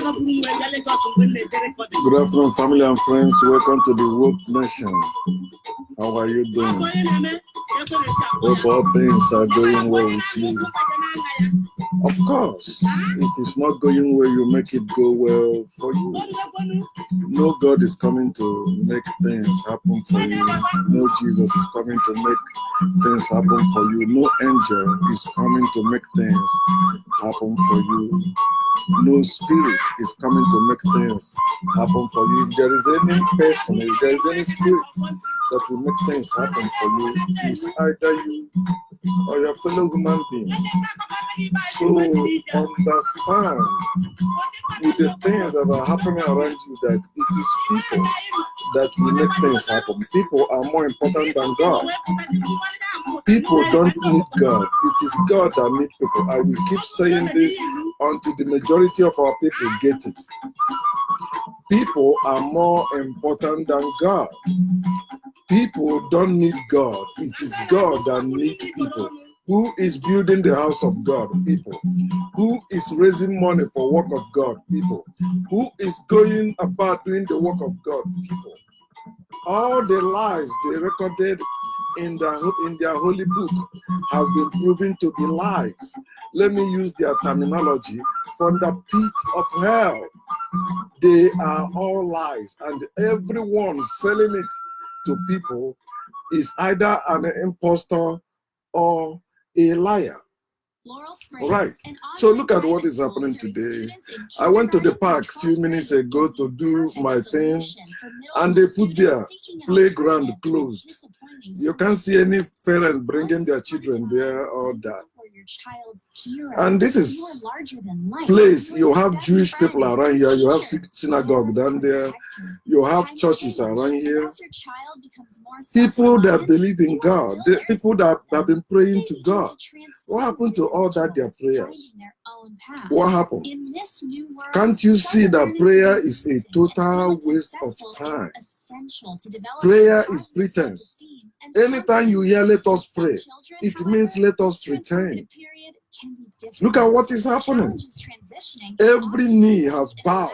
Good afternoon, family and friends. Welcome to the Woke Nation. How are you doing? Hope all things are going well with you. Of course, if it's not going well, you make it go well for you. No God is coming to make things happen for you. No Jesus is coming to make things happen for you. No angel is coming to make things happen for you. No spirit is coming to make things happen for you. If there is any person, if there is any spirit that will make things happen for you, it's either you or your fellow human being. So understand with the things that are happening around you that it is people that will make things happen. People are more important than God. People don't need God. It is God that needs people. I will keep saying this until the majority of our people get it. People are more important than God. People don't need God. It is God that needs people. Who is building the house of God? People. Who is raising money for work of God? People. Who is going about doing the work of God? People. All the lies they recorded in their holy book has been proven to be lies. Let me use their terminology. From the pit of hell, they are all lies, and everyone selling it to people is either an impostor or a liar. Right. So look at what is happening today. I went to the park a few minutes ago to do my thing, and they put their playground closed. You can't see any parents bringing their children there or that. And this is place, you have Jewish people around here, you have synagogue down there, you have churches around here. People that believe in God, the people that have been praying to God. What happened to all that their prayers? What happened? Can't you see that prayer is a total waste of time? Prayer is pretense. Anytime you hear let us pray, it means let us return. Look at what is happening. Every knee has bowed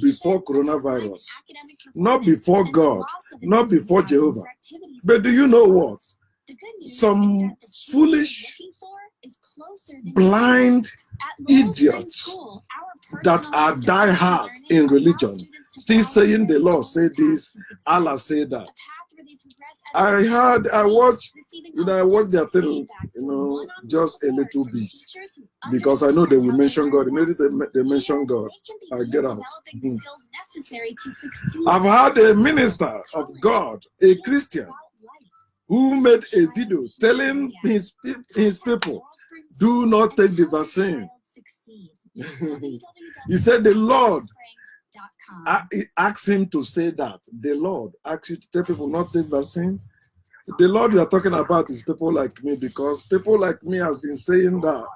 before coronavirus. Not before God, not before Jehovah. But do you know what? Some foolish, blind idiots that are diehards in religion, still saying the Lord say this, Allah say that. I watched their thing, just a little bit, because I know they will mention God. Immediately they mention God, I get out. I've had a minister of God, a Christian, who made a video telling his people, do not take the vaccine. He said the Lord asked him to say that. The Lord asked you to tell people not to take vaccine. The Lord you are talking about is people like me, because people like me has been saying that.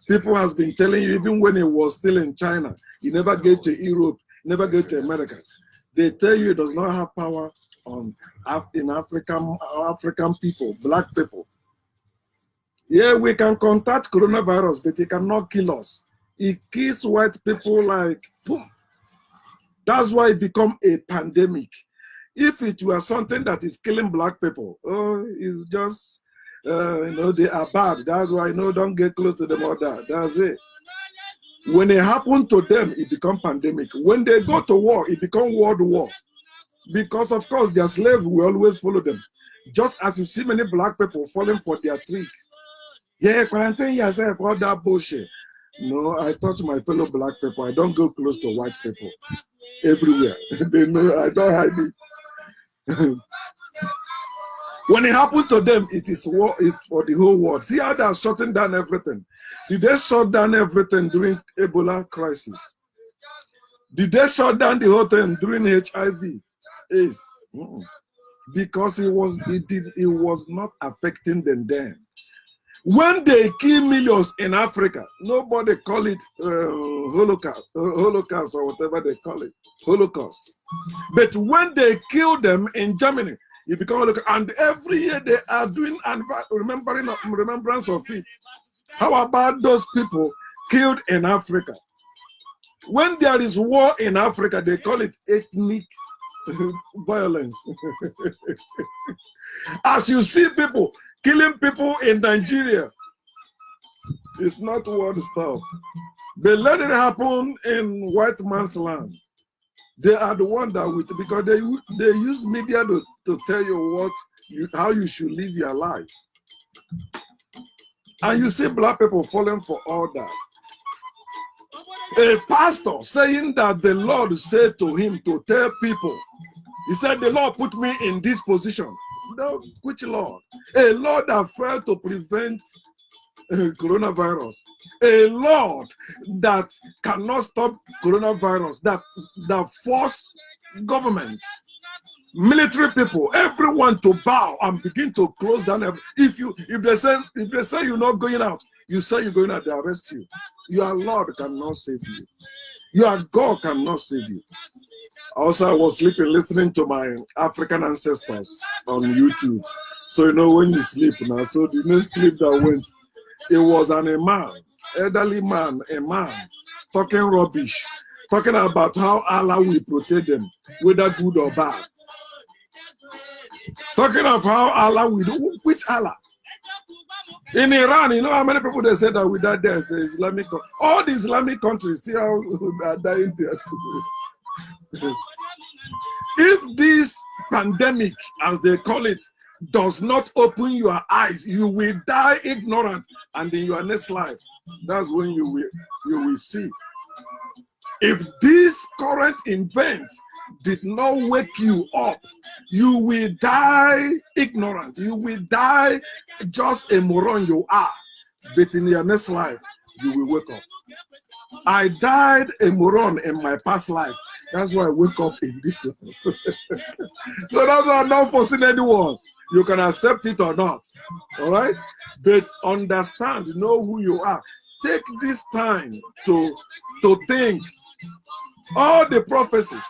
People has been telling you, even when he was still in China, he never get to Europe, never get to America. They tell you it does not have power on in African people, black people. Yeah, we can contact coronavirus, but it cannot kill us. It kills white people like boom. That's why it become a pandemic. If it were something that is killing black people, oh, it's just they are bad. That's why don't get close to them or that. That's it. When it happened to them, it become pandemic. When they go to war, it become world war. Because of course their slaves will always follow them. Just as you see many black people falling for their tricks. Yeah, quarantine yourself, all that bullshit. No, I touch my fellow black people. I don't go close to white people. Everywhere. They know I don't hide it. When it happened to them, it is war, it's for the whole world. See how they are shutting down everything. Did they shut down everything during Ebola crisis? Did they shut down the whole thing during HIV? Yes. Because it was not affecting them then. When they kill millions in Africa, nobody call it Holocaust or whatever they call it, Holocaust. But when they kill them in Germany, it becomes Holocaust. And every year they are doing remembrance of it. How about those people killed in Africa? When there is war in Africa, they call it ethnic violence. As you see people killing people in Nigeria, it's not war stuff. But let it happen in white man's land. They are the one that will, because they use media to tell you how you should live your life. And you see black people falling for all that. A pastor saying that the Lord said to him to tell people, he said, the Lord put me in this position. No, which Lord? A Lord that failed to prevent coronavirus. A Lord that cannot stop coronavirus, that force government, military people, everyone to bow and begin to close down. If they say you're not going out, you say you're going out, they arrest you. Your Lord cannot save you. Your God cannot save you. Also, I was sleeping listening to my African ancestors on YouTube. So you know when you sleep now. So the next clip that went, it was a man, elderly man, a man, talking rubbish, talking about how Allah will protect them, whether good or bad. Talking of how Allah will do, which Allah? In Iran, you know how many people they said that with that there, say Islamic, all the Islamic countries, see how they are dying there too. If this pandemic, as they call it, does not open your eyes, you will die ignorant, and in your next life, that's when you will see. If this current event did not wake you up, you will die ignorant. You will die just a moron you are. But in your next life, you will wake up. I died a moron in my past life. That's why I wake up in this life. So that's why I'm not forcing anyone. You can accept it or not. All right? But understand, know who you are. Take this time to think. All the prophecies,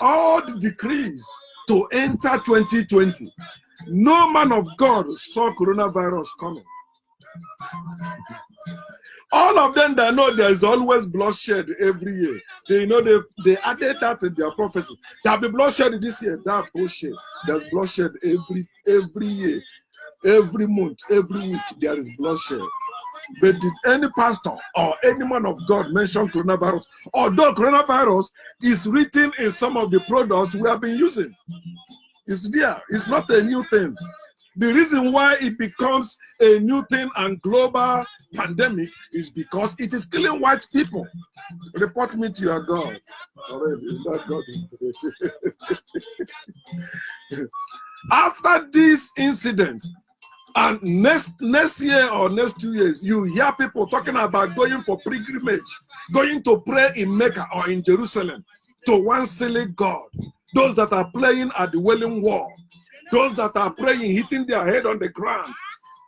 all the decrees to enter 2020. No man of God saw coronavirus coming. All of them that know there's always bloodshed every year. They know they added that in their prophecy. There'll be bloodshed this year. That's bullshit. There's bloodshed every year, every month, every week. There is bloodshed. But did any pastor or any man of God mention coronavirus? Although coronavirus is written in some of the products we have been using. It's there. It's not a new thing. The reason why it becomes a new thing and global pandemic is because it is killing white people. Report me to your God. That God is after this incident, and next year or next 2 years, you hear people talking about going for pilgrimage, going to pray in Mecca or in Jerusalem to one silly God. Those that are playing at the Wailing Wall, those that are praying, hitting their head on the ground,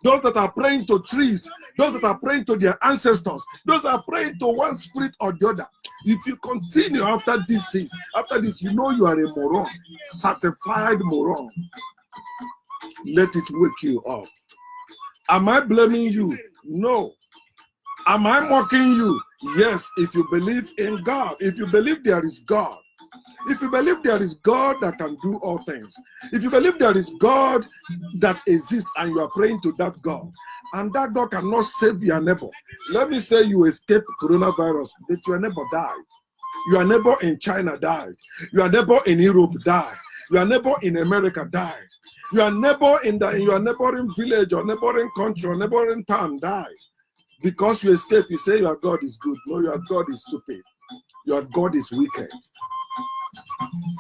those that are praying to trees, those that are praying to their ancestors, those that are praying to one spirit or the other. If you continue after these things, after this, you know you are a moron, certified moron. Let it wake you up. Am I blaming you? No. Am I mocking you? Yes, if you believe in God. If you believe there is God. If you believe there is God that can do all things. If you believe there is God that exists and you are praying to that God, and that God cannot save your neighbor. Let me say you escaped coronavirus, but your neighbor died. Your neighbor in China died. Your neighbor in Europe died. Your neighbor in America died. Your neighbor in your neighboring village or neighboring country or neighboring town died. Because you escaped, you say your God is good. No, your God is stupid. Your God is wicked.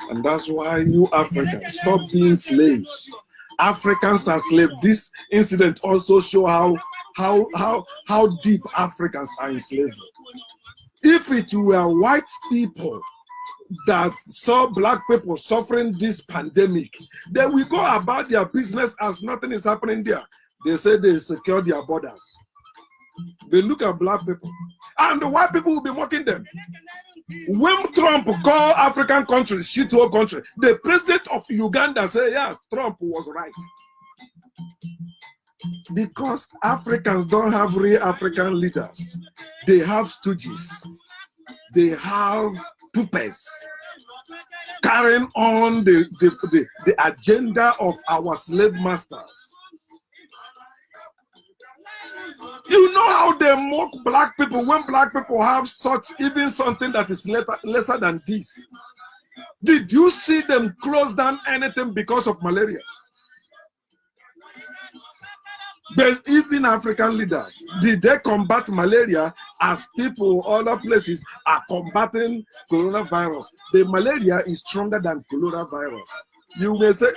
And that's why you Africans stop being slaves. Africans are slaves. This incident also shows how deep Africans are in slavery. If it were white people that saw black people suffering this pandemic, they will go about their business as nothing is happening there. They say they secure their borders. They look at black people, and the white people will be mocking them. When Trump called African countries shithole country, the president of Uganda said, yes, Trump was right. Because Africans don't have real African leaders. They have stooges. they have puppets carrying on the agenda of our slave masters. You know how they mock black people when black people have such, even something that is lesser than this. Did you see them close down anything because of malaria? But even African leaders, did they combat malaria as people other places are combating coronavirus? The malaria is stronger than coronavirus. You may say,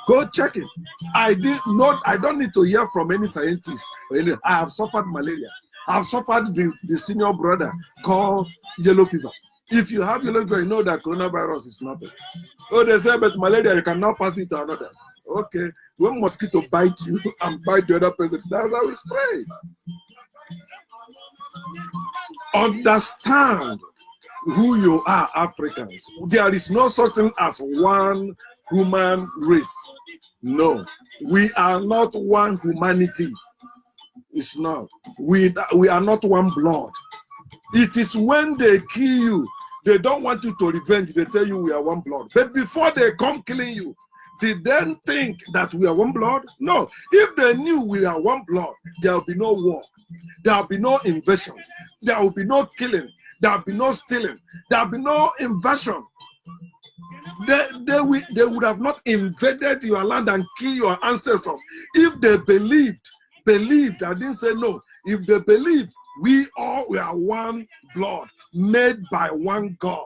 go check it. I don't need to hear from any scientist. I have suffered malaria. I have suffered the senior brother called yellow fever. If you have yellow fever, you know that coronavirus is nothing. Oh, they say, but malaria, you cannot pass it to another. Okay, when mosquito bite you and bite the other person, that's how we spray. Understand who you are, Africans. There is no such thing as one human race. No, we are not one humanity. It's not. We are not one blood. It is when they kill you, they don't want you to revenge. They tell you we are one blood. But before they come killing you, did they think that we are one blood? No. If they knew we are one blood, there will be no war. There will be no invasion. There will be no killing. There will be no stealing. There will be no invasion. They would have not invaded your land and killed your ancestors if they believed. I didn't say no. If they believed we are one blood made by one God.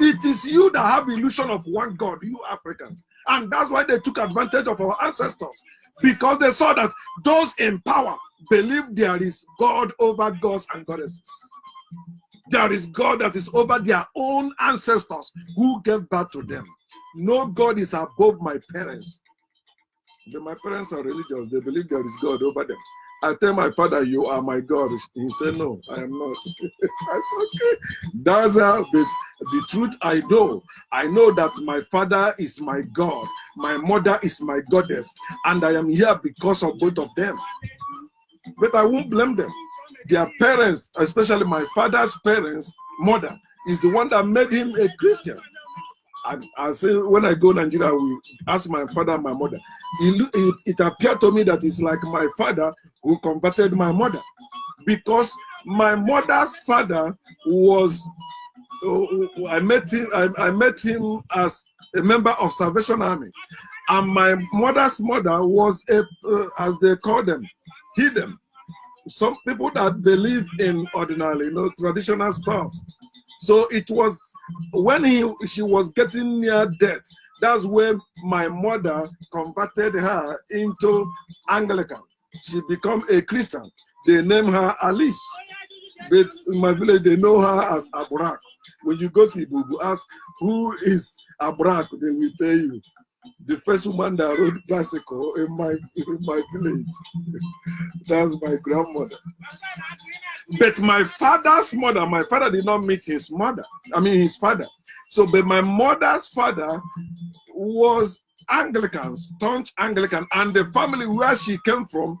It is you that have illusion of one God, you Africans. And that's why they took advantage of our ancestors. Because they saw that those in power believe there is God over gods and goddesses. There is God that is over their own ancestors who gave birth to them. No God is above my parents. My parents are religious. They believe there is God over them. I tell my father, you are my God. He said, no, I am not. That's okay. That's how the truth I know. I know that my father is my God. My mother is my goddess. And I am here because of both of them. But I won't blame them. Their parents, especially my father's parents, mother, is the one that made him a Christian. I say, when I go to Nigeria, we ask my father and my mother. It appeared to me that it's like my father who converted my mother. Because my mother's father was, I met him as a member of Salvation Army. And my mother's mother was, as they call them, hidden. Some people that believe in ordinary, traditional stuff. So it was when she was getting near death, that's when my mother converted her into Anglican. She became a Christian. They name her Alice. But in my village, they know her as Abrak. When you go to Ibubu, ask who is Abrak, they will tell you. The first woman that rode bicycle in my village. That's my grandmother. But my father's mother, my father did not meet his mother. I mean his father. So, but my mother's father was Anglican, staunch Anglican, and the family where she came from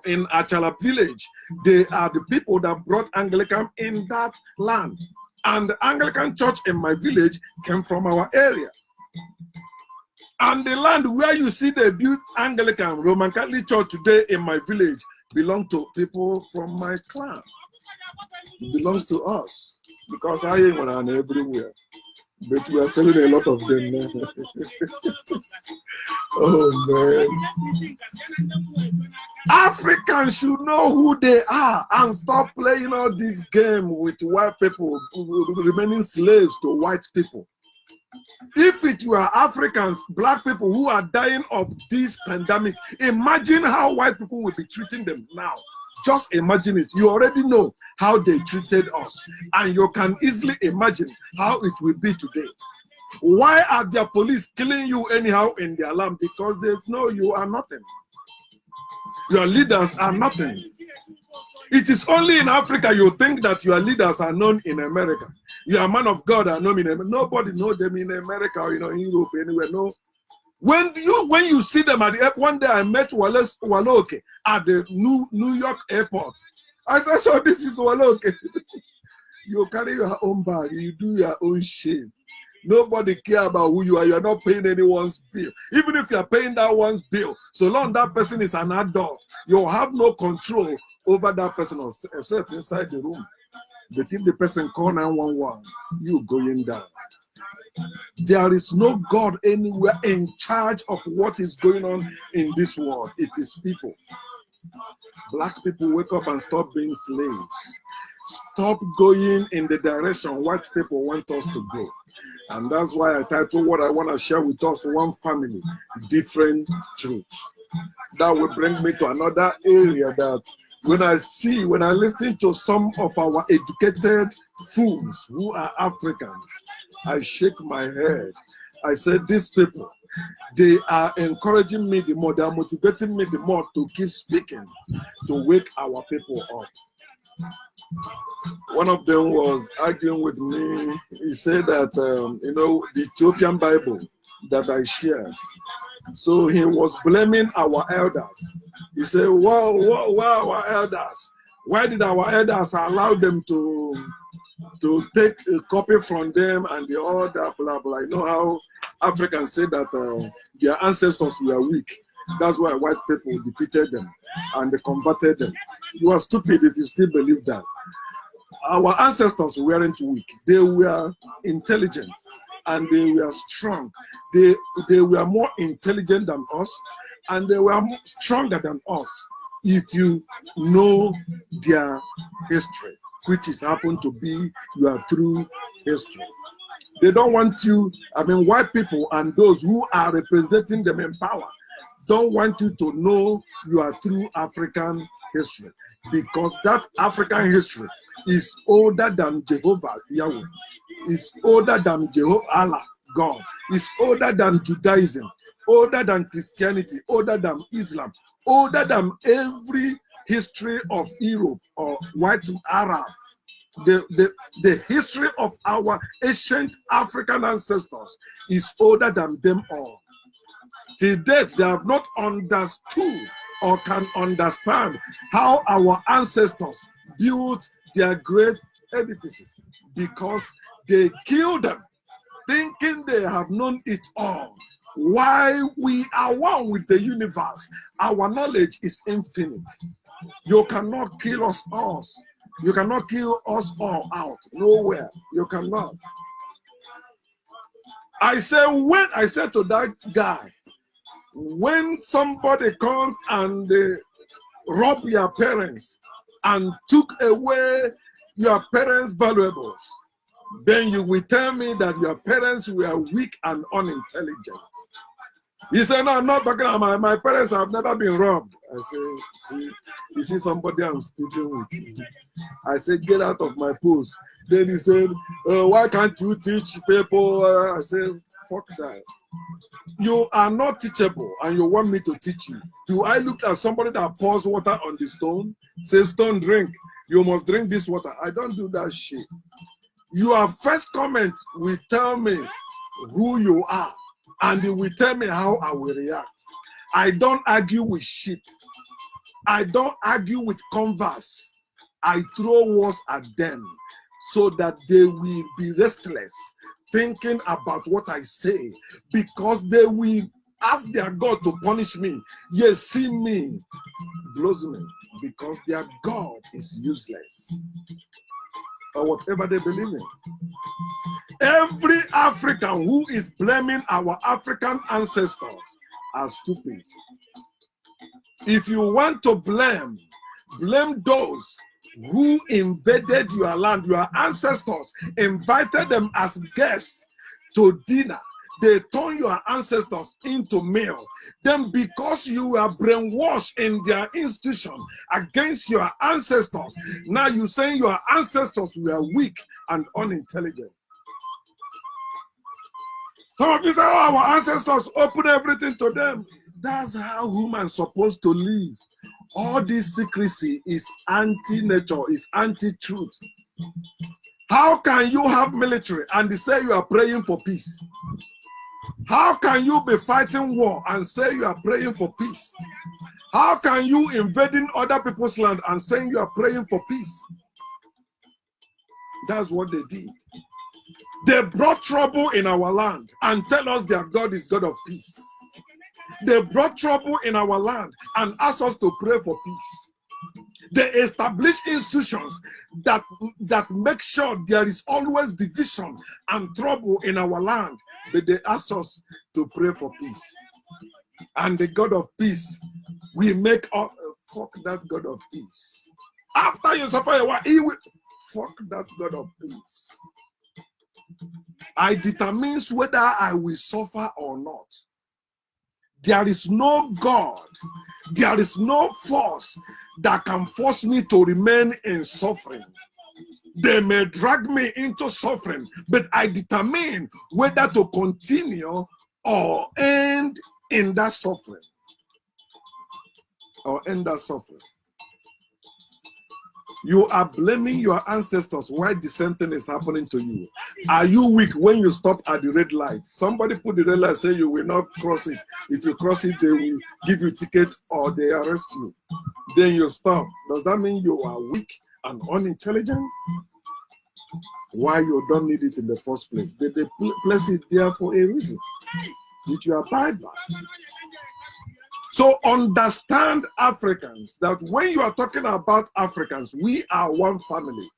in Achala village, they are the people that brought Anglican in that land. And the Anglican church in my village came from our area. And the land where you see they built Anglican, Roman Catholic Church today in my village belong to people from my clan. It belongs to us because I am around everywhere. But we are selling a lot of them now. Oh man. Africans should know who they are and stop playing all this game with white people, remaining slaves to white people. If it were Africans, black people who are dying of this pandemic, imagine how white people will be treating them now. Just imagine it. You already know how they treated us. And you can easily imagine how it will be today. Why are their police killing you anyhow in their land? Because they know you are nothing. Your leaders are nothing. It is only in Africa you think that your leaders are known in America. You are man of God are known in America. Nobody knows them in America or in Europe, anywhere. No. When you see them at the airport, one day I met Waloke at the New York airport. I said, so this is Waloke. You carry your own bag. You do your own shame. Nobody care about who you are. You're not paying anyone's bill. Even if you're paying that one's bill, so long that person is an adult, you'll have no control over that person except inside the room. But if the person call 911, you going down. There is no God anywhere in charge of what is going on in this world. It is people. Black people, wake up and stop being slaves. Stop going in the direction white people want us to go. And that's why I titled what I want to share with us, One Family, Different Truths. That will bring me to another area that when I listen to some of our educated fools who are Africans, I shake my head. I say, these people, they are encouraging me the more, they are motivating me the more to keep speaking, to wake our people up. One of them was arguing with me. He said that, you know, the Ethiopian Bible that I shared. So he was blaming our elders. He said, wow, our elders. Why did our elders allow them to take a copy from them and the other, blah, blah. You know how Africans say that their ancestors were weak. That's why white people defeated them and they converted them. You are stupid if you still believe that. Our ancestors weren't weak. They were intelligent and they were strong. They were more intelligent than us and they were stronger than us if you know their history, which is happened to be your true history. They don't want you, I mean, white people and those who are representing them in power don't want you to know your true African history, because that African history is older than Jehovah Yahweh, is older than Jehovah Allah, God, is older than Judaism, older than Christianity, older than Islam, older than every history of Europe or white Arab. The history of our ancient African ancestors is older than them all. Till date, they have not understood or can understand how our ancestors built their great edifices, because they killed them, thinking they have known it all. While we are one with the universe, our knowledge is infinite. You cannot kill us all. You cannot kill us all out. Nowhere. You cannot. I said to that guy, when somebody comes and they rob your parents and took away your parents' valuables, then you will tell me that your parents were weak and unintelligent. He said, no, I'm not talking about my parents have never been robbed. I say, see, you see somebody I'm speaking with. I said, get out of my post. Then he said, why can't you teach people? I said, fuck that. You are not teachable and you want me to teach you. Do I look at somebody that pours water on the stone? Say, stone, drink. You must drink this water. I don't do that shit. Your first comment will tell me who you are, and it will tell me how I will react. I don't argue with sheep. I don't argue with converse. I throw words at them so that they will be restless, thinking about what I say, because they will ask their God to punish me. Yes, see me, blows me, because their God is useless, or whatever they believe in. Every African who is blaming our African ancestors are stupid. If you want to blame those who invaded your land. Your ancestors invited them as guests to dinner. They turned your ancestors into meal. Then because you were brainwashed in their institution against your ancestors, now you say your ancestors were weak and unintelligent. Some of you say, oh, our ancestors opened everything to them. That's how humans are supposed to live. All this secrecy is anti-nature, is anti-truth. How can you have military and say you are praying for peace? How can you be fighting war and say you are praying for peace? How can you invading other people's land and saying you are praying for peace? That's what they did. They brought trouble in our land and tell us their God is God of peace. They brought trouble in our land and asked us to pray for peace. They establish institutions that make sure there is always division and trouble in our land, but they ask us to pray for peace. And the God of peace, we make up, fuck that God of peace. After you suffer a while, he will fuck that God of peace. I determine whether I will suffer or not. There is no God, there is no force that can force me to remain in suffering. They may drag me into suffering, but I determine whether to continue or end in that suffering. Or end that suffering. You are blaming your ancestors why the same thing is happening to you. Are you weak when you stop at the red light? Somebody put the red light, say you will not cross it. If you cross it, they will give you a ticket or they arrest you. Then you stop. Does that mean you are weak and unintelligent? Why you don't need it in the first place? But they place it there for a reason, which you abide by. So understand, Africans, that when you are talking about Africans, we are one family.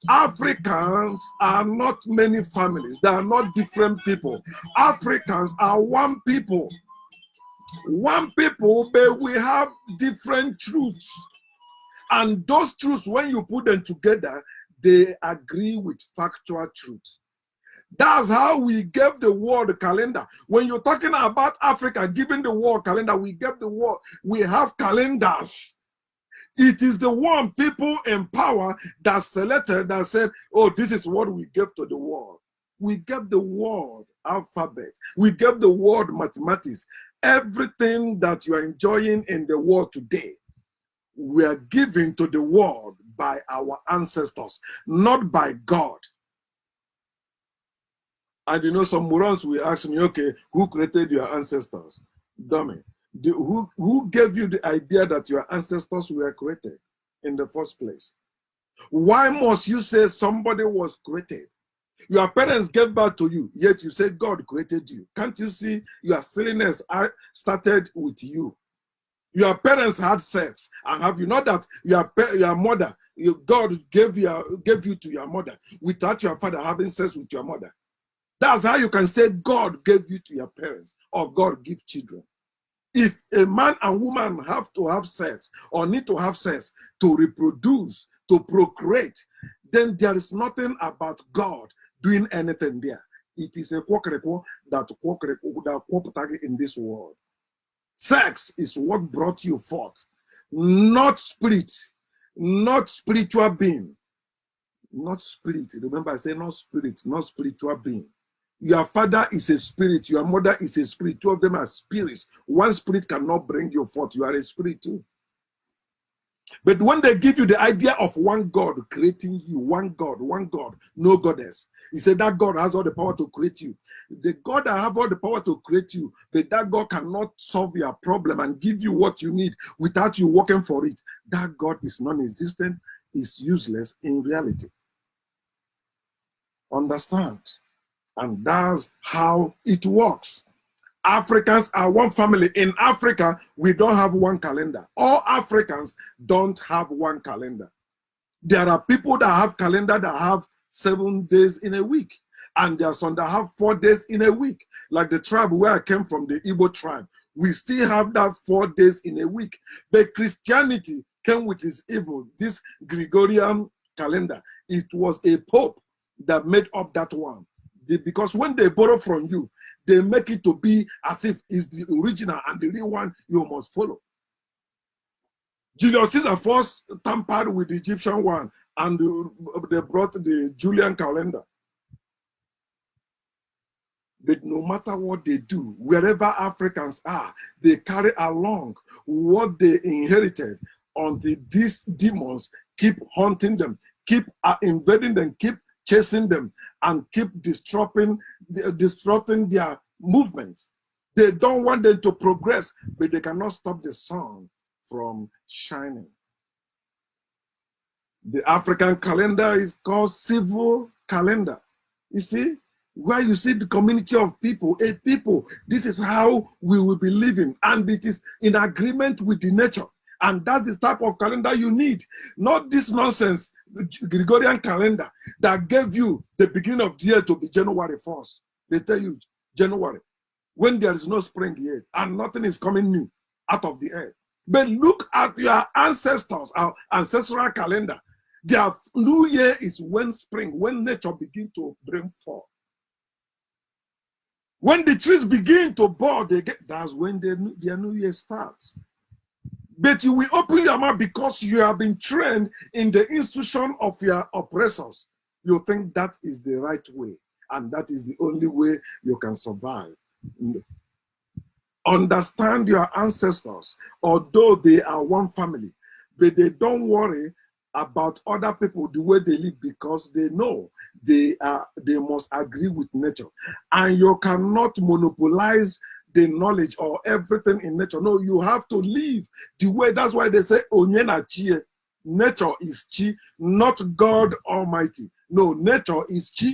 Africans are not many families. They are not different people. Africans are one people. One people, but we have different truths. And those truths, when you put them together, they agree with factual truth. That's how we gave the world calendar. When you're talking about Africa giving the world calendar, we gave the world, we have calendars. It is the one people in power that selected, that said, oh, this is what we give to the world. We gave the world alphabet. We gave the world mathematics. Everything that you are enjoying in the world today, we are giving to the world by our ancestors, not by God. And you know, some morons will ask me, okay, who created your ancestors? Dummy. Who gave you the idea that your ancestors were created in the first place? Why must you say somebody was created? Your parents gave birth to you, yet you say God created you. Can't you see your silliness started with you? Your parents had sex, and have you not that your mother, God gave you to your mother without your father having sex with your mother? That's how you can say God gave you to your parents, or God give children. If a man and woman have to have sex or need to have sex to reproduce, to procreate, then there is nothing about God doing anything there. It is a kwokrekwo that in this world. Sex is what brought you forth, not spirit, not spiritual being, not spirit. Remember, I say not spirit, not spiritual being. Your father is a spirit, your mother is a spirit. Two of them are spirits. One spirit cannot bring you forth. You are a spirit too. But when they give you the idea of one God creating you, one God, no goddess, he said that God has all the power to create you. The God that have all the power to create you, but that God cannot solve your problem and give you what you need without you working for it. That God is non-existent, is useless in reality. Understand? And that's how it works. Africans are one family. In Africa, we don't have one calendar. All Africans don't have one calendar. There are people that have calendar that have 7 days in a week. And there are some that have 4 days in a week. Like the tribe where I came from, the Igbo tribe. We still have that 4 days in a week. But Christianity came with its evil. This Gregorian calendar, it was a pope that made up that one. Because when they borrow from you, they make it to be as if it's the original and the real one you must follow. Julius Caesar first tampered with the Egyptian one, and they brought the Julian calendar. But no matter what they do, wherever Africans are, they carry along what they inherited until these demons keep haunting them, keep invading them, keep chasing them, and keep disrupting their movements. They don't want them to progress, but they cannot stop the sun from shining. The African calendar is called civil calendar. You see, where you see the community of people, a people, this is how we will be living, and it is in agreement with the nature. And that's the type of calendar you need, not this nonsense Gregorian calendar that gave you the beginning of the year to be January 1st. They tell you January, when there is no spring yet and nothing is coming new out of the air. But look at your ancestors, our ancestral calendar. Their new year is when spring, when nature begins to bring forth. When the trees begin to bud, that's when their new year starts. But you will open your mouth because you have been trained in the institution of your oppressors. You think that is the right way, and that is the only way you can survive. Understand your ancestors, although they are one family, but they don't worry about other people the way they live, because they know they must agree with nature. And you cannot monopolize the knowledge or everything in nature. No, you have to live the way. That's why they say Onyena Chi. Nature is Chi, not God Almighty. No, nature is Chi.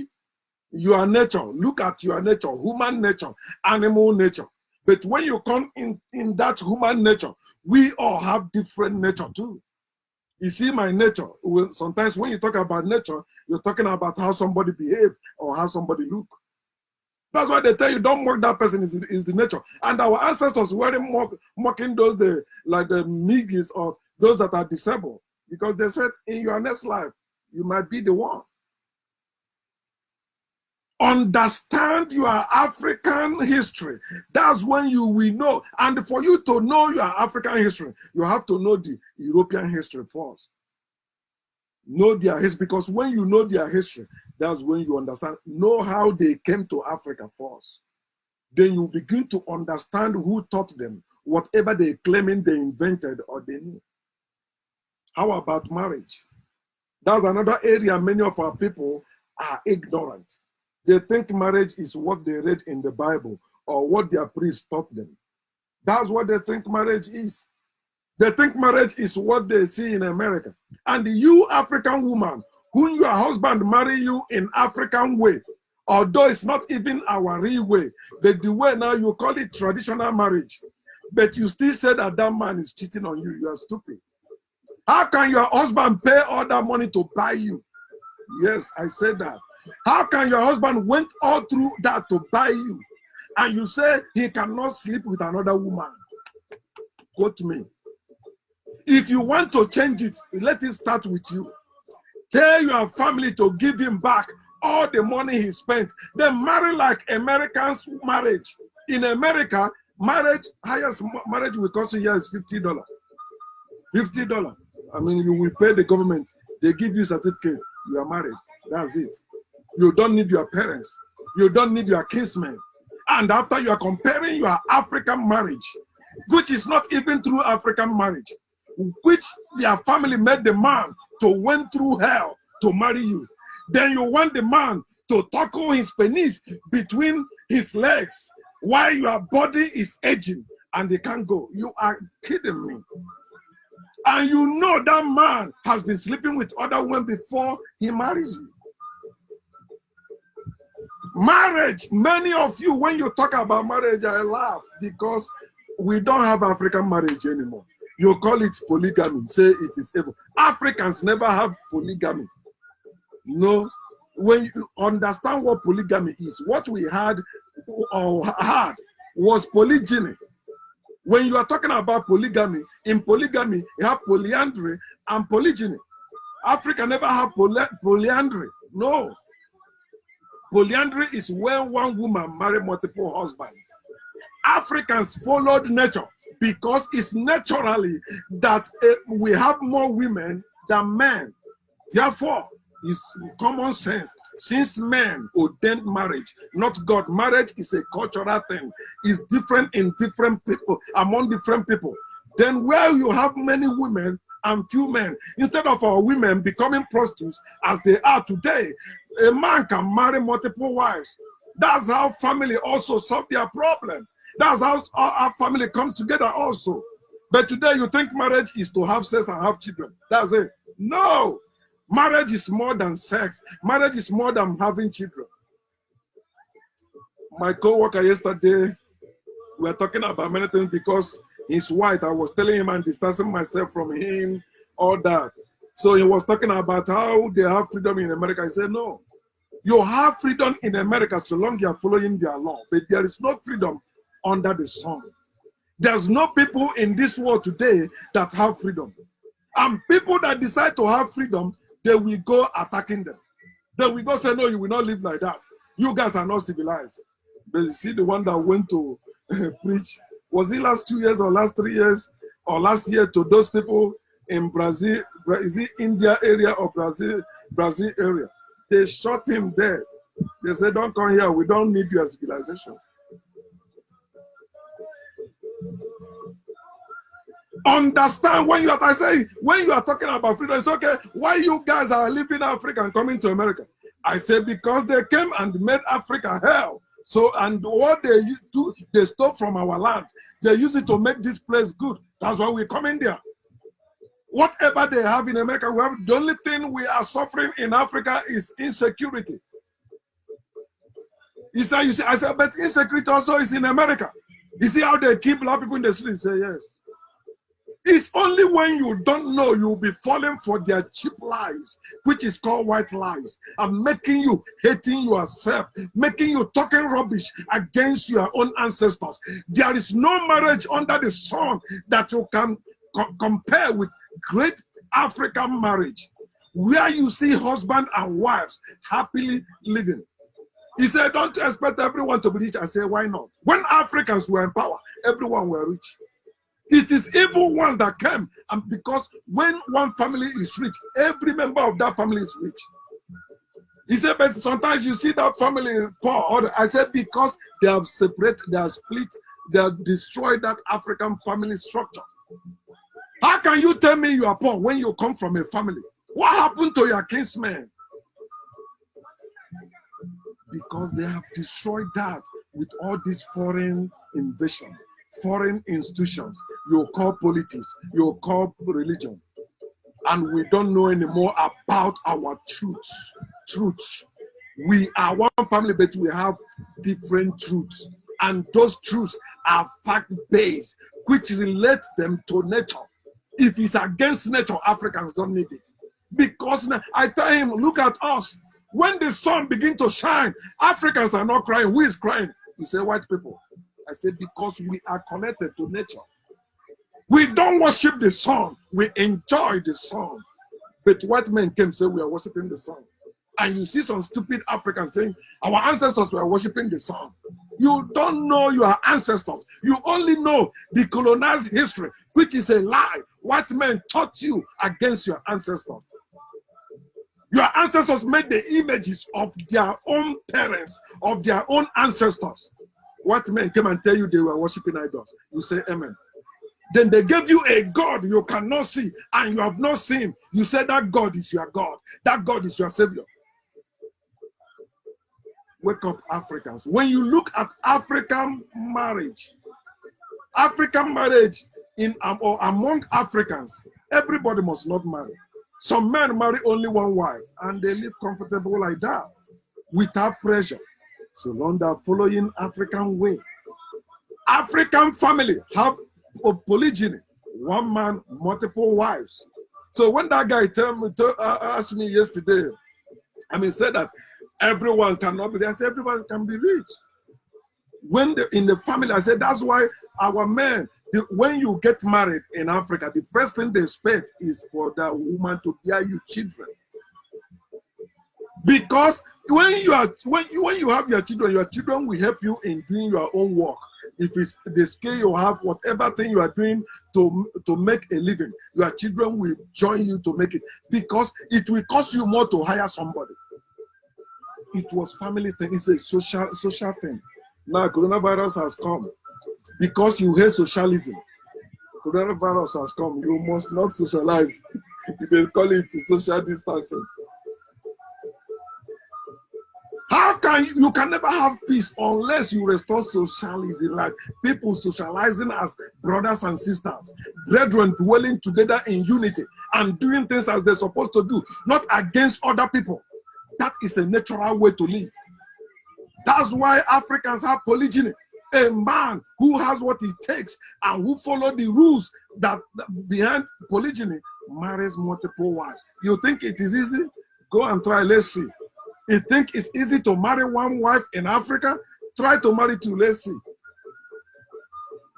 Your nature, look at your nature, human nature, animal nature. But when you come in that human nature, we all have different nature too. You see, my nature, sometimes when you talk about nature, you're talking about how somebody behaves or how somebody look. That's why they tell you don't mock that person, is the nature. And our ancestors weren't mocking those like the Migis or those that are disabled, because they said in your next life, you might be the one. Understand your African history. That's when you will know. And for you to know your African history, you have to know the European history first. Know their history, because when you know their history, that's when you understand, know how they came to Africa first. Then you begin to understand who taught them, whatever they claiming they invented or they knew. How about marriage? That's another area many of our people are ignorant. They think marriage is what they read in the Bible or what their priest taught them. That's what they think marriage is. They think marriage is what they see in America. And you, African woman, whom your husband marry you in African way, although it's not even our real way, but the way now you call it traditional marriage, but you still say that that man is cheating on you, you are stupid. How can your husband pay all that money to buy you? Yes, I said that. How can your husband went all through that to buy you, and you say he cannot sleep with another woman? Quote me. If you want to change it, let it start with you. Tell your family to give him back all the money he spent. Then marry like Americans marriage. In America, marriage, highest marriage will cost you here is $50. $50. I mean, you will pay the government. They give you a certificate. You are married. That's it. You don't need your parents. You don't need your kinsmen. And after you are comparing your African marriage, which is not even true African marriage, which their family made the man to went through hell to marry you. Then you want the man to tackle his penis between his legs while your body is aging and they can't go. You are kidding me. And you know that man has been sleeping with other women before he marries you. Marriage, many of you, when you talk about marriage, I laugh because we don't have African marriage anymore. You call it polygamy, say it is evil. Africans never have polygamy. No, when you understand what polygamy is, what we had was polygyny. When you are talking about polygamy, in polygamy, you have polyandry and polygyny. Africa never have polyandry. No. Polyandry is when one woman marries multiple husbands. Africans followed nature because it's naturally that we have more women than men. Therefore, it's common sense. Since men ordained marriage, not God, marriage is a cultural thing. It's different in different people, among different people. Then where you have many women and few men, instead of our women becoming prostitutes as they are today, a man can marry multiple wives. That's how family also solve their problem. That's how our family comes together also. But today you think marriage is to have sex and have children. That's it. No. Marriage is more than sex. Marriage is more than having children. My co-worker yesterday, we were talking about many things because he's white. I was telling him and distancing myself from him, all that. So he was talking about how they have freedom in America. I said, no. You have freedom in America so long you are following their law. But there is no freedom under the sun. There's no people in this world today that have freedom. And people that decide to have freedom, they will go attacking them. They will go say, no, you will not live like that. You guys are not civilized. But you see the one that went to preach, was it last 2 years or last 3 years or last year to those people in Brazil, is it India area or Brazil area? They shot him dead. They said, don't come here. We don't need your civilization. Understand when you are, I say, when you are talking about freedom, it's okay. Why you guys are leaving Africa and coming to America? I say, because they came and made Africa hell. So, and what they do, they stole from our land. They use it to make this place good. That's why we come in there. Whatever they have in America, we have, the only thing we are suffering in Africa is insecurity. He said, you see, I said, but insecurity also is in America. You see how they keep black people in the street? Say yes. It's only when you don't know you'll be falling for their cheap lies, which is called white lies, and making you hating yourself, making you talking rubbish against your own ancestors. There is no marriage under the sun that you can compare with great African marriage, where you see husband and wives happily living. He said, don't expect everyone to be rich. I say, why not? When Africans were in power, everyone were rich. It is evil ones that came, and because when one family is rich, every member of that family is rich. He said, but sometimes you see that family poor. I said, because they have separated, they have split, they have destroyed that African family structure. How can you tell me you are poor when you come from a family? What happened to your kinsmen? Because they have destroyed that with all this foreign invasion, foreign institutions. You call politics, you call religion. And we don't know anymore about our truths. We are one family, but we have different truths. And those truths are fact-based, which relates them to nature. If it's against nature, Africans don't need it. Because I tell him, look at us. When the sun begins to shine, Africans are not crying. Who is crying? You say, white people. I say, because we are connected to nature. We don't worship the sun. We enjoy the sun. But white men came and say, we are worshiping the sun. And you see some stupid Africans saying, our ancestors were worshiping the sun. You don't know your ancestors. You only know the colonized history, which is a lie. White men taught you against your ancestors. Your ancestors made the images of their own parents, of their own ancestors. White men came and tell you they were worshiping idols. You say amen. Then they gave you a God you cannot see and you have not seen. You say that God is your God. That God is your Savior. Wake up, Africans. When you look at African marriage in or among Africans, everybody must not marry. Some men marry only one wife and they live comfortable like that without pressure. So long they're following African way. African family have a polygyny, one man, multiple wives. So when that guy asked me yesterday, said that everyone cannot be there. I said everyone can be rich. When in the family, I said that's why our men, when you get married in Africa, the first thing they expect is for the woman to bear you children. Because when you have your children will help you in doing your own work. If it's the skill you have, whatever thing you are doing to make a living, your children will join you to make it. Because it will cost you more to hire somebody. It was family thing. It's a social thing. Now coronavirus has come. Because you hate socialism. Coronavirus has come. You must not socialize. They call it social distancing. How can you can never have peace unless you restore socialism, like people socializing as brothers and sisters, brethren dwelling together in unity and doing things as they're supposed to do, not against other people. That is a natural way to live. That's why Africans have polygyny. A man who has what it takes and who follow the rules that behind polygyny marries multiple wives. You think it is easy? Go and try, let's see. You think it's easy to marry one wife in Africa? Try to marry two, let's see.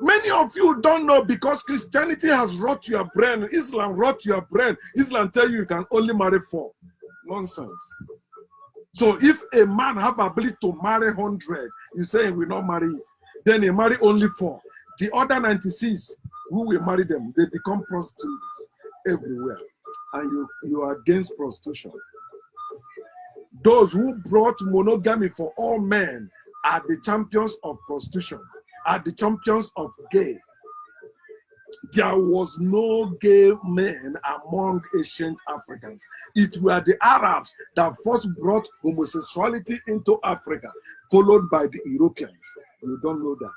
Many of you don't know because Christianity has rot your brain. Islam rot your brain. Islam tell you can only marry 4. Nonsense. So if a man have ability to marry 100, you say he will not marry it. Then he marry only 4. The other 96, who will marry them? They become prostitutes everywhere. And you are against prostitution. Those who brought monogamy for all men are the champions of prostitution, are the champions of gay. There was no gay men among ancient Africans. It were the Arabs that first brought homosexuality into Africa, followed by the Europeans. You don't know that.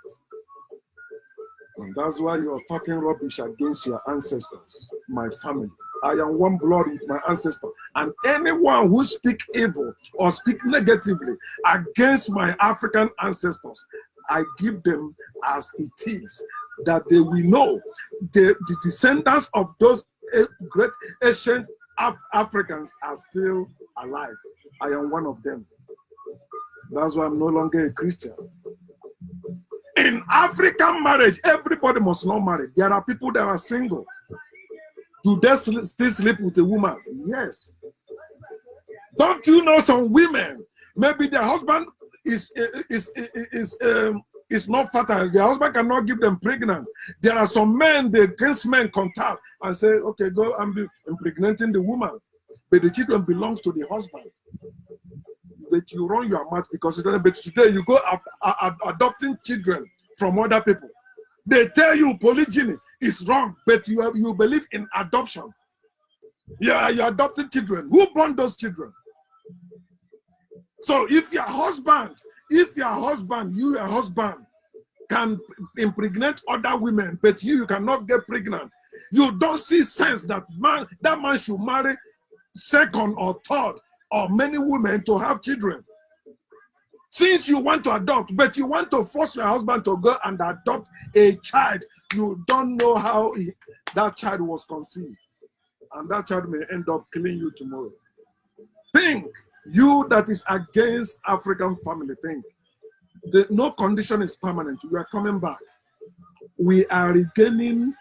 And that's why you're talking rubbish against your ancestors, my family. I am one blood with my ancestor. And anyone who speaks evil or speaks negatively against my African ancestors, I give them as it is, that they will know the descendants of those great ancient Africans are still alive. I am one of them. That's why I'm no longer a Christian. In African marriage, everybody must not marry. There are people that are single. Do they still sleep with a woman? Yes. Don't you know some women, maybe their husband is not fertile. Their husband cannot give them pregnant. There are some men, they against men contact and say, okay, go and be impregnating the woman. But the children belongs to the husband. But you run your mouth because but today you go adopting children from other people. They tell you polygyny is wrong, but you believe in adoption. Yeah, you're adopting children. Who born those children? So if your husband, your husband can impregnate other women, but you cannot get pregnant, you don't see sense that man should marry second or third or many women to have children. Since you want to adopt, but you want to force your husband to go and adopt a child, you don't know how that child was conceived. And that child may end up killing you tomorrow. Think, you that is against African family, think. No condition is permanent. We are coming back. We are regaining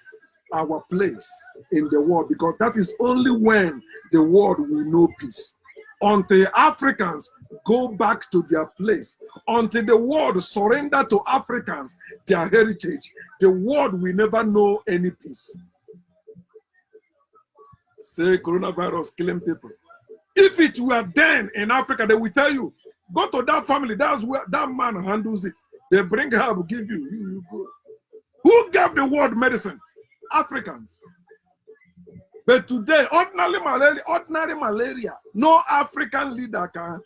our place in the world, because that is only when the world will know peace. Until Africans go back to their place, until the world surrender to Africans their heritage, the world will never know any peace. Say coronavirus killing people. If it were then in Africa, they will tell you, go to that family, that's where that man handles it. They bring help, give you go. Who gave the world medicine? Africans. But today, ordinary malaria, no African leader can.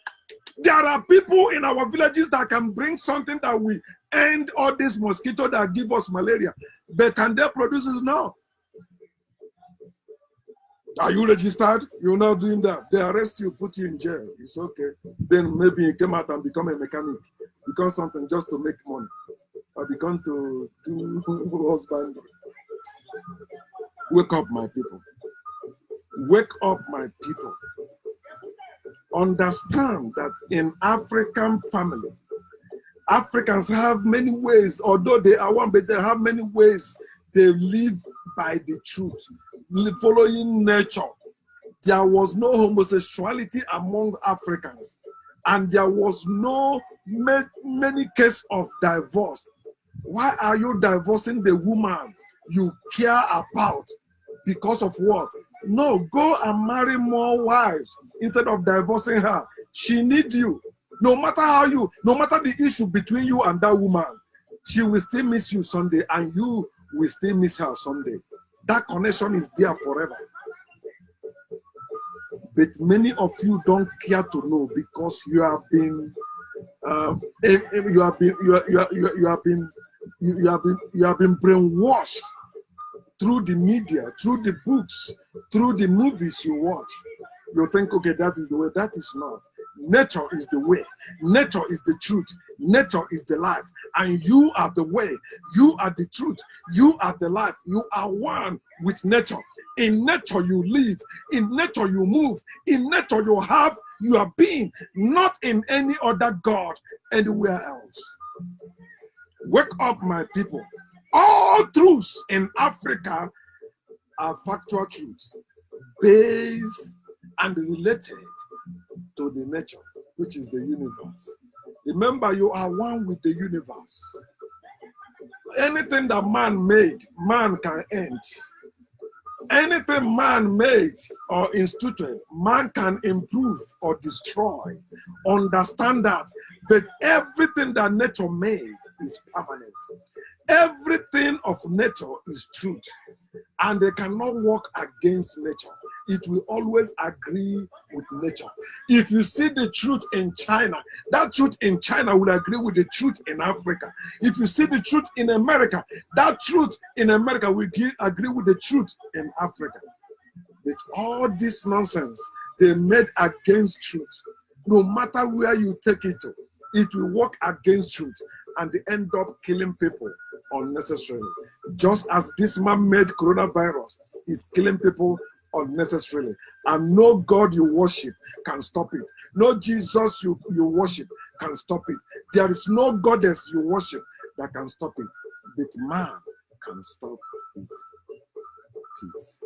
There are people in our villages that can bring something that will end all this mosquito that give us malaria. But can they produce it? No. Are you registered? You're not doing that. They arrest you, put you in jail. It's okay. Then maybe you come out and become a mechanic. Become something just to make money. Or become to do husband. Wake up, my people. Wake up, my people. Understand that in African family, Africans have many ways, although they are one, but they have many ways they live by the truth, following nature. There was no homosexuality among Africans, and there was no many cases of divorce. Why are you divorcing the woman you care about? Because of what? No, go and marry more wives instead of divorcing her. She needs you. No matter no matter the issue between you and that woman, she will still miss you someday, and you will still miss her someday. That connection is there forever. But many of you don't care to know because you have been brainwashed through the media, through the books, through the movies you watch. You think, okay, that is the way. That is not. Nature is the way. Nature is the truth. Nature is the life. And you are the way. You are the truth. You are the life. You are one with nature. In nature you live. In nature you move. In nature you have your being. Not in any other God anywhere else. Wake up, my people. All truths in Africa are factual truths, based and related to the nature, which is the universe. Remember, you are one with the universe. Anything that man made, man can end. Anything man made or instituted, man can improve or destroy. Understand that. But everything that nature made is permanent. Everything of nature is truth. And they cannot work against nature. It will always agree with nature. If you see the truth in China, that truth in China will agree with the truth in Africa. If you see the truth in America, that truth in America will agree with the truth in Africa. But all this nonsense they made against truth, no matter where you take it to, it will work against truth and they end up killing people unnecessarily. Just as this man-made coronavirus is killing people unnecessarily. And no God you worship can stop it. No Jesus you worship can stop it. There is no goddess you worship that can stop it. But man can stop it. Peace.